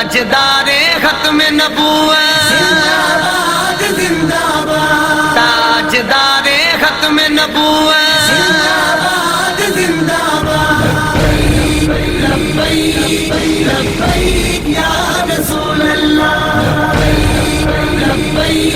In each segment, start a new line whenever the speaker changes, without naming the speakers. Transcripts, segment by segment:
ताजदारे खत्म नबूवत जिंदाबाद जिंदाबाद ताजदारे खत्म नबूवत जिंदाबाद जिंदाबाद लब्बैक लब्बैक या रसूल अल्लाह लब्बैक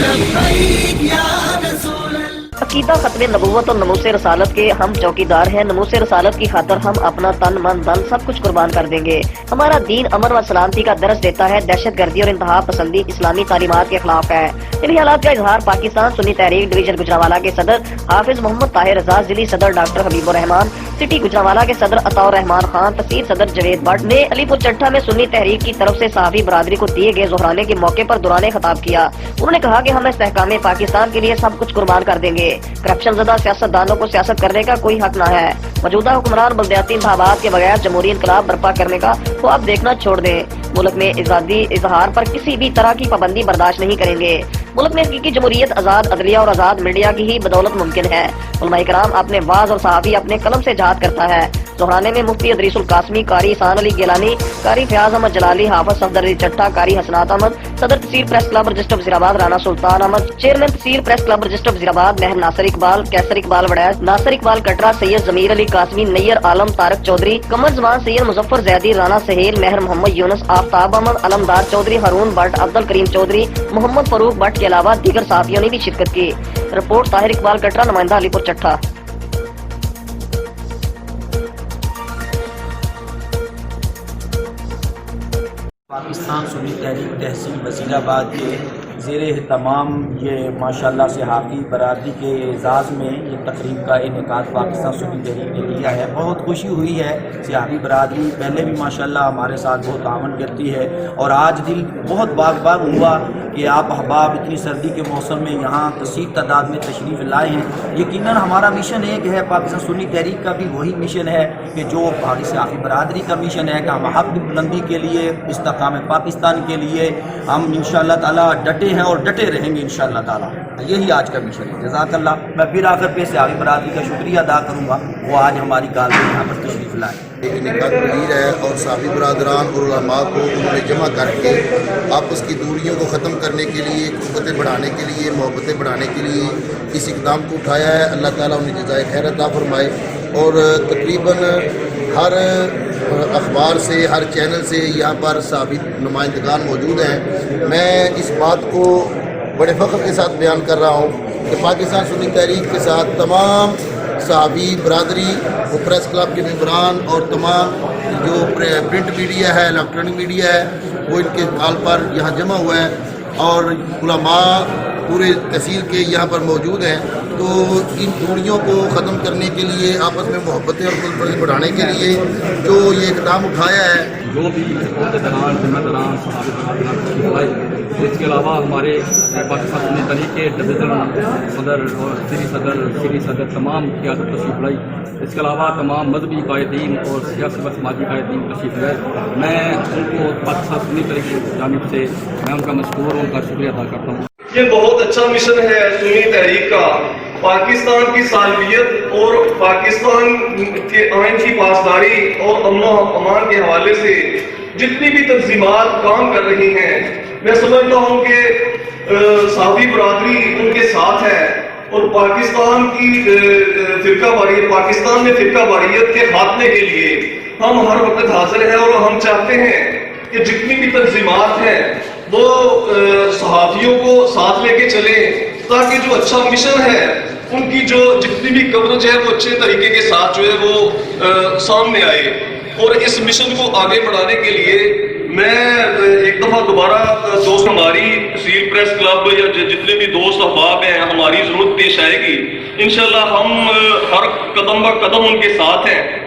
लब्बैक या रसूल अल्लाह।
अकीदा खत्म नबूवत और नमूसे रसालत के हम चौकीदार हैं। नमूसे रसालत की खातर हम अपना तन मन धन सब कुछ कुर्बान कर देंगे। हमारा दीन अमन व सलामती का दर्ज देता है, दहशत गर्दी और इंतहा पसंदी इस्लामी तालीमात के खिलाफ है। इन्हीं हालात का इजहार पाकिस्तान सुन्नी तहरीक डिवीजन गुजरांवाला के सदर हाफिज मोहम्मद ताहिर रजा, जिली सदर डॉक्टर हबीबुर रहमान, सिटी गुजरांवाला के सदर अताउर रहमान खान, तहसील सदर जवेद भट्ट ने अलीपुर चट्टा में सुन्नी तहरीक की तरफ से सहाबी बरादरी को दिए गए ज़ोहराने के मौके पर दौरान खिताब किया। उन्होंने कहा कि हम इस्तेहकाम पाकिस्तान के लिए सब कुछ कुर्बान कर देंगे। करप्शन ज़दा सियासतदानों को सियासत करने का कोई हक न है। मौजूदा हुक्मरान बल्दियाती इंतखाबात के बगैर जमहूरी इनकलाब बर्पा करने का वो अब देखना छोड़ दें। मुल्क में आज़ादी इजहार पर किसी भी तरह की पाबंदी बर्दाश्त नहीं करेंगे। मुल्क में हकीकी जमहूरियत आज़ाद अदलिया और आज़ाद मीडिया की ही बदौलत मुमकिन है। उलमाए किराम अपने वाज और सहाबी अपने कलम से जहाद करता है। ज़ोहराने में मुफ्ती अदरीसुल कासमी, कारी इहसान अली गिलानी, कारी फयाज अहमद जलाली, हाफिज सफदर अली चट्टा, कारी हसनात अहमद, सदर tehsil press club register Wazirabad Rana Sultan Ahmed, chairman tehsil press club register Wazirabad Mehar Nasir Iqbal, Qaiser Iqbal Waraich, Nasir Iqbal Katra, Syed Zameer Ali Qasmi, Nayyar Alam Tariq Chaudhry, Qamar Zaman, Syed Muzaffar Zaidi, Rana Sohail, Mehar Mohammad Younis, Aftab Ahmed, Alamdar Chaudhry, Haroon Bhatt, Abdul Karim Chaudhry, Mohammad Farooq Bhatt के अलावा दीगर साथियों ने भी शिरकत की। रिपोर्ट ताहिर इकबाल कटरा, नुमाइंदा अलीपुर चट्टा।
पाकिस्तान सुन्नी तहरीक तहसील वज़ीराबाद के ज़ेर एहतमाम ये माशाल्लाह से हाफ़ी बरादरी के एजाज़ में ये तकरीब का इनेकाद पाकिस्तान सुन्नी तहरीक ने किया है। बहुत खुशी हुई है। सियासी बरादरी पहले भी माशाल्लाह हमारे साथ बहुत तावन करती है और आज दिल बहुत बाग हुआ कि आप अहबाब इतनी सर्दी के मौसम में यहाँ कसीर तादाद में तशरीफ़ लाए हैं। यकीनन हमारा मिशन एक है, पाकिस्तान सुन्नी तहरीक का भी वही मिशन है कि जो बाकी सियासी बरादरी का मिशन है कि हम हक़ की बुलंदी के लिए, इस्तेहकाम पाकिस्तान के लिए हम इंशाअल्लाह ताला डटे हैं और डटे रहेंगे इंशाअल्लाह ताला। यही आज का मिशन है। जज़ाकल्लाह। मैं फिर आकर पे सियासी बरादरी का शुक्रिया अदा करूँगा, वो आज हमारी गाल में यहाँ पर तशरीफ़ लाए।
इनका वज़ीर है और साफ़ी बरादरान और उलमा को उन्होंने जमा करके आपस की दूरियों को ख़त्म करने के लिए, क़ुव्वतें बढ़ाने के लिए, मोहब्बतें बढ़ाने के लिए इस इक़दाम को उठाया है। अल्लाह ताला उन्हें जज़ाए खैर अता फरमाए। और तकरीबन हर अखबार से, हर चैनल से यहाँ पर साबित नुमाइंदगान मौजूद हैं। मैं इस बात को बड़े फ़ख्र के साथ बयान कर रहा हूँ कि पाकिस्तान सुन्नी तहरीक के साथ तमाम सहाबी बरादरी, वो प्रेस क्लब के मेंबरान और तमाम जो प्रिंट मीडिया है, इलेक्ट्रॉनिक मीडिया है, वो इनके कॉल पर यहाँ जमा हुआ है और उलमा पूरे तहसील के यहाँ पर मौजूद हैं। तो इन दूरियों को ख़त्म करने के लिए, आपस में मोहब्बतें और खुलफर्जी बढ़ाने के लिए जो ये इक़दाम उठाया है,
जो भी अहदेदारान, ज़िम्मेदारान, इसके अलावा हमारे पाकिस्तान सुन्नी तहरीक के डिवीज़न सदर और सिटी सदर तमाम क़यादत तशरीफ़ लाई। इसके अलावा तमाम मजहबी कायदीन और सियासी व समाजी कायदीन तशरीफ़ लाए। मैं उनको पाकिस्तान सुन्नी तहरीक की जानिब से मैं उनका मशकूर और उनका शुक्रिया अदा करता हूँ।
ये बहुत अच्छा मिशन है सुन्नी तहरीक का। पाकिस्तान की सालवियत और पाकिस्तान के आइन की पासदारी और अमन अमान के हवाले से जितनी भी तंजीमात काम कर रही हैं, मैं समझता हूँ कि साफ़ी बरादरी उनके साथ है और पाकिस्तान की पाकिस्तान में फ़िरका वारियत के खात्मे के लिए हम हर वक्त हाजिर हैं। और हम चाहते हैं कि जितनी भी तंजीमात हैं वो सहाफ़ियों को साथ लेके चले ताकि जो अच्छा मिशन है उनकी जो जितनी भी कवरेज है वो अच्छे तरीके के साथ जो है वो सामने आए। और इस मिशन को आगे बढ़ाने के लिए मैं एक दफ़ा दोबारा दोस्त हमारी तहसील प्रेस क्लब या जितने भी दोस्त अहबाब हैं, हमारी ज़रूरत पेश आएगी। इंशाल्लाह हम हर कदम ब कदम उनके साथ हैं।